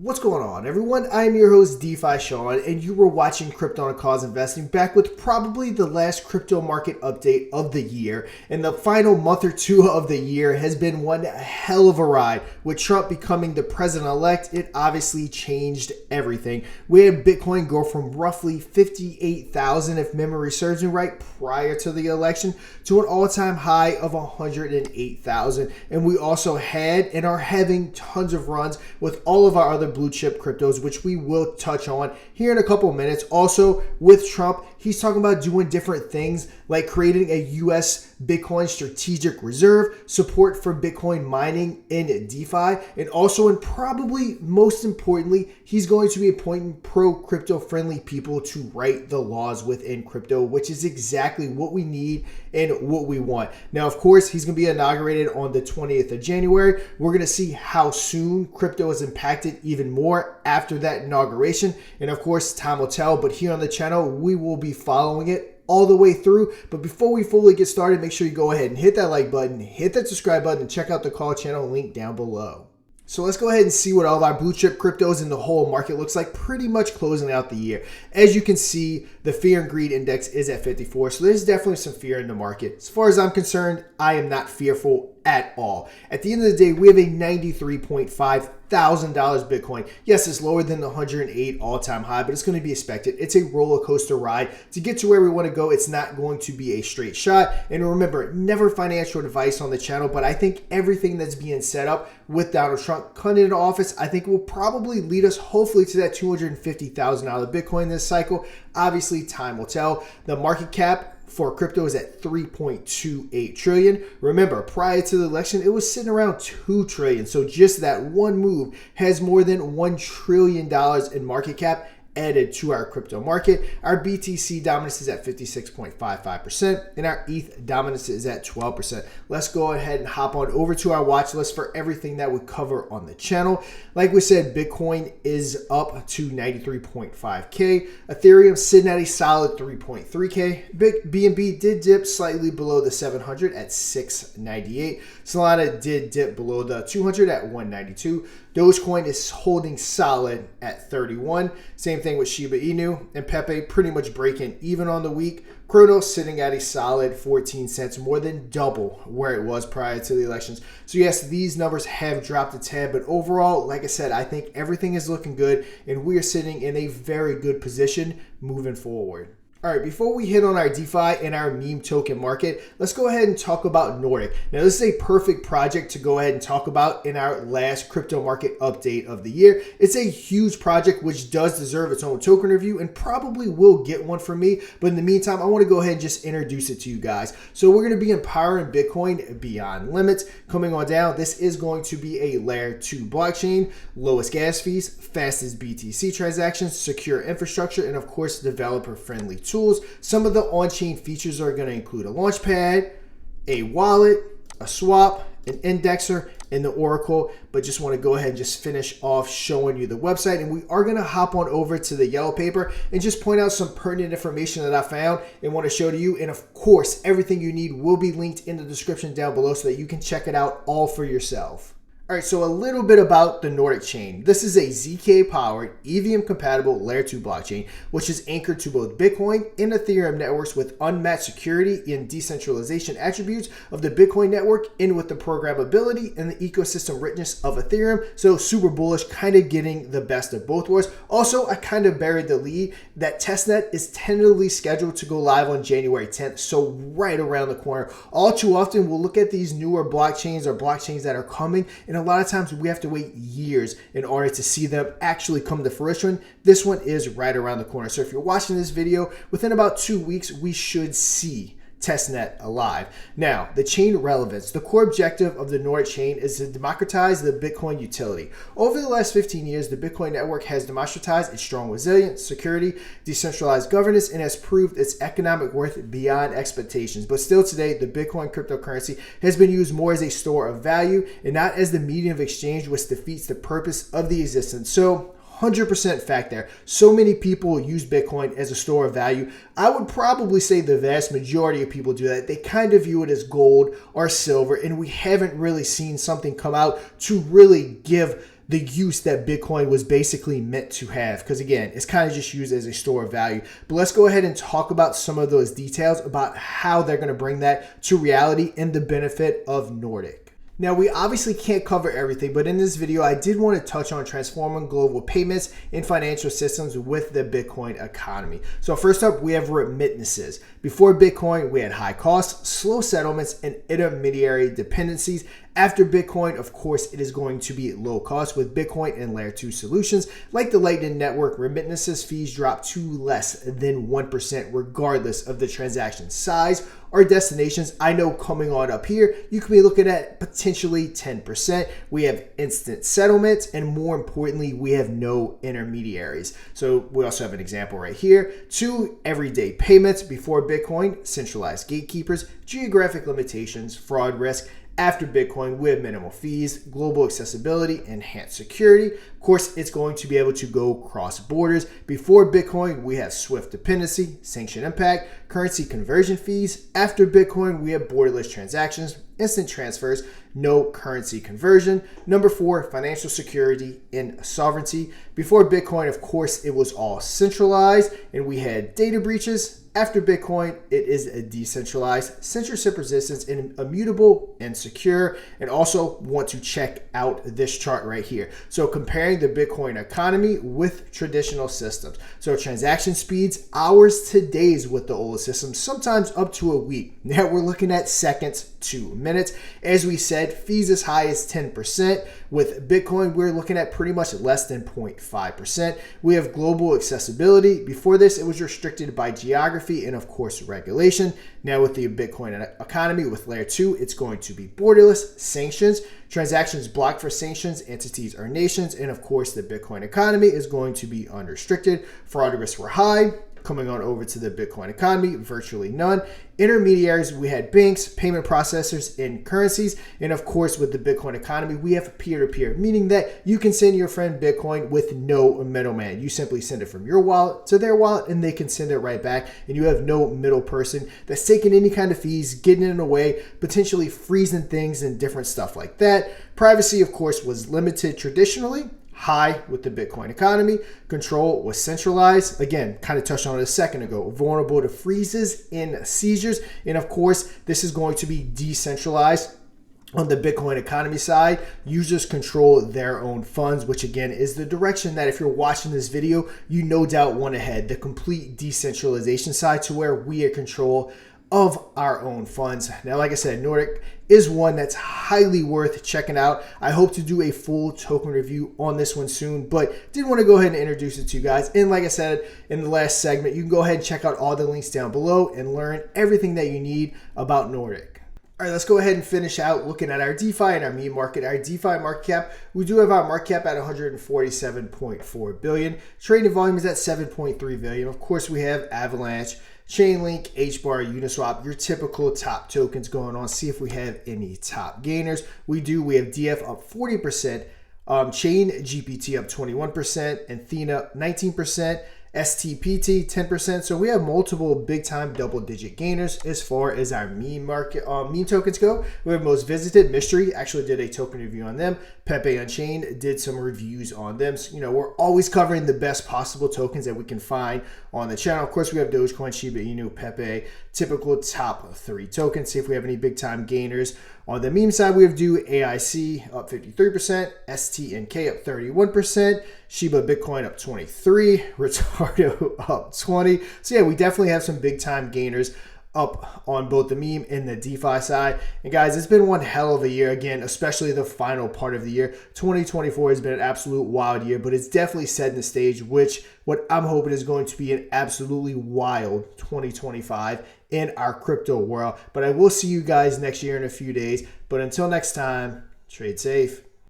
What's going on, everyone? I'm your host, Defi Sean, and you were watching Krypton Cause Investing, back with probably the last crypto market update of the year. And the final month or two of the year has been one hell of a ride. With Trump becoming the president-elect, it obviously changed everything. We had Bitcoin go from roughly 58,000, if memory serves me right, prior to the election, to an all-time high of 108,000. And we also had and are having tons of runs with all of our other blue chip cryptos, which we will touch on here in a couple of minutes. Also, with Trump, he's talking about doing different things like creating a US Bitcoin strategic reserve, support for Bitcoin mining in DeFi, and also, and probably most importantly, he's going to be appointing pro-crypto friendly people to write the laws within crypto, which is exactly what we need and what we want. Now, of course, he's going to be inaugurated on the 20th of January. We're going to see how soon crypto is impacted even more after that inauguration. And of course, time will tell, but here on the channel, we will be following it all the way through. But before we fully get started, make sure you go ahead and hit that like button, hit that subscribe button, and check out the call channel link down below. So let's go ahead and see what all of our blue chip cryptos in the whole market looks like pretty much closing out the year. As you can see, the fear and greed index is at 54. So there's definitely some fear in the market. As far as I'm concerned, I am not fearful at all. At the end of the day, we have a $93,500 Bitcoin. Yes, it's lower than the 108 all-time high, but it's going to be expected. It's a roller coaster ride. To get to where we want to go, it's not going to be a straight shot. And remember, never financial advice on the channel, but I think everything that's being set up with Donald Trump coming into office, I think will probably lead us hopefully to that $250,000 Bitcoin this cycle. Obviously, time will tell. The market cap for crypto is at 3.28 trillion. Remember, prior to the election, it was sitting around 2 trillion. So just that one move has more than $1 trillion in market cap added to our crypto market. Our BTC dominance is at 56.55%, and our ETH dominance is at 12%. Let's go ahead and hop on over to our watch list for everything that we cover on the channel. Like we said, Bitcoin is up to 93.5K. Ethereum sitting at a solid 3.3K. BNB did dip slightly below the 700 at 698. Solana did dip below the 200 at 192. Dogecoin is holding solid at 31. Same thing with Shiba Inu, and Pepe pretty much breaking even on the week. Chronos sitting at a solid 14 cents, more than double where it was prior to the elections. So yes, these numbers have dropped a tad, but overall, like I said, I think everything is looking good, and we are sitting in a very good position moving forward. All right, before we hit on our DeFi and our meme token market, let's go ahead and talk about Nordic. Now, this is a perfect project to go ahead and talk about in our last crypto market update of the year. It's a huge project which does deserve its own token review and probably will get one from me. But in the meantime, I want to go ahead and just introduce it to you guys. So we're going to be empowering Bitcoin beyond limits. Coming on down, this is going to be a layer 2 blockchain, lowest gas fees, fastest BTC transactions, secure infrastructure, and of course, developer-friendly tools. Some of the on-chain features are going to include a launchpad, a wallet, a swap, an indexer, and the Oracle, but just want to go ahead and just finish off showing you the website. And we are going to hop on over to the yellow paper and just point out some pertinent information that I found and want to show to you. And of course, everything you need will be linked in the description down below so that you can check it out all for yourself. All right, so a little bit about the Nordic chain. This is a ZK-powered, EVM-compatible Layer 2 blockchain, which is anchored to both Bitcoin and Ethereum networks with unmatched security and decentralization attributes of the Bitcoin network, and with the programmability and the ecosystem richness of Ethereum. So super bullish, kind of getting the best of both worlds. Also, I kind of buried the lead that testnet is tentatively scheduled to go live on January 10th, so right around the corner. All too often, we'll look at these newer blockchains or blockchains that are coming, and a lot of times we have to wait years in order to see them actually come to fruition. This one is right around the corner. So if you're watching this video, within about 2 weeks, we should see testnet alive. Now, the chain relevance. The core objective of the Nordic chain is to democratize the Bitcoin utility. Over the last 15 years, the Bitcoin network has demonstratized its strong resilience, security, decentralized governance, and has proved its economic worth beyond expectations. But still today, the Bitcoin cryptocurrency has been used more as a store of value and not as the medium of exchange, which defeats the purpose of the existence. So 100% fact there. So many people use Bitcoin as a store of value. I would probably say the vast majority of people do that. They kind of view it as gold or silver, and we haven't really seen something come out to really give the use that Bitcoin was basically meant to have. Because again, it's kind of just used as a store of value. But let's go ahead and talk about some of those details about how they're going to bring that to reality and the benefit of Nordic. Now, we obviously can't cover everything, but in this video, I did want to touch on transforming global payments and financial systems with the Bitcoin economy. So first up, we have remittances. Before Bitcoin, we had high costs, slow settlements, and intermediary dependencies. After Bitcoin, of course, it is going to be low cost with Bitcoin and Layer 2 solutions. Like the Lightning Network, remittances fees drop to less than 1% regardless of the transaction size or destinations. I know coming on up here, you could be looking at potentially 10%. We have instant settlements, and more importantly, we have no intermediaries. So we also have an example right here. 2 everyday payments. Before Bitcoin, centralized gatekeepers, geographic limitations, fraud risk. After Bitcoin, we have minimal fees, global accessibility, enhanced security. Of course, it's going to be able to go cross borders. Before Bitcoin, we have Swift dependency, sanction impact, currency conversion fees. After Bitcoin, we have borderless transactions, instant transfers, no currency conversion. Number 4, financial security and sovereignty. Before Bitcoin, of course, it was all centralized and we had data breaches. After Bitcoin, it is a decentralized, censorship resistance, and immutable and secure. And also want to check out this chart right here. So comparing the Bitcoin economy with traditional systems. So transaction speeds, hours to days with the old system, sometimes up to a week. Now we're looking at seconds to minutes. As we said, fees as high as 10%. With Bitcoin, we're looking at pretty much less than 0.5%. We have global accessibility. Before this, it was restricted by geography and of course regulation. Now with the Bitcoin economy with Layer 2, it's going to be borderless, sanctions, transactions blocked for sanctions, entities or nations, and of course the Bitcoin economy is going to be unrestricted. Fraud risks were high. Coming on over to the Bitcoin economy, virtually none. Intermediaries, we had banks, payment processors, and currencies. And of course, with the Bitcoin economy, we have peer-to-peer, meaning that you can send your friend Bitcoin with no middleman. You simply send it from your wallet to their wallet, and they can send it right back. And you have no middle person that's taking any kind of fees, getting in the way, potentially freezing things and different stuff like that. Privacy, of course, was limited traditionally. High with the Bitcoin economy. Control was centralized. Again, kind of touched on it a second ago. Vulnerable to freezes and seizures. And of course, this is going to be decentralized. On the Bitcoin economy side, users control their own funds, which again is the direction that if you're watching this video, you no doubt want to head. The complete decentralization side to where we are control of our own funds. Now, like I said, Nordic is one that's highly worth checking out. I hope to do a full token review on this one soon, but did want to go ahead and introduce it to you guys. And like I said in the last segment, you can go ahead and check out all the links down below and learn everything that you need about Nordic. All right, let's go ahead and finish out looking at our DeFi and our meme market. Our DeFi market cap, we do have our market cap at 147.4 billion. Trading volume is at 7.3 billion. Of course, we have Avalanche, Chainlink, HBAR, Uniswap, your typical top tokens going on. See if we have any top gainers. We do. We have DF up 40%, Chain GPT up 21%, Athena 19%, STPT 10%. So we have multiple big time double digit gainers as far as our meme market meme tokens go. We have most visited. Mystery actually did a token review on them. Pepe Unchained did some reviews on them. So, you know, we're always covering the best possible tokens that we can find on the channel. Of course, we have Dogecoin, Shiba Inu, Pepe, typical top 3 tokens. See if we have any big time gainers. On the meme side, we have AIC up 53%, STNK up 31%, Shiba Bitcoin up 23%, Retardo up 20%. So yeah, we definitely have some big time gainers up on both the meme and the DeFi side. And guys, it's been one hell of a year again, especially the final part of the year. 2024 has been an absolute wild year, but it's definitely setting the stage, which what I'm hoping is going to be an absolutely wild 2025 in our crypto world. But I will see you guys next year in a few days. But until next time, trade safe.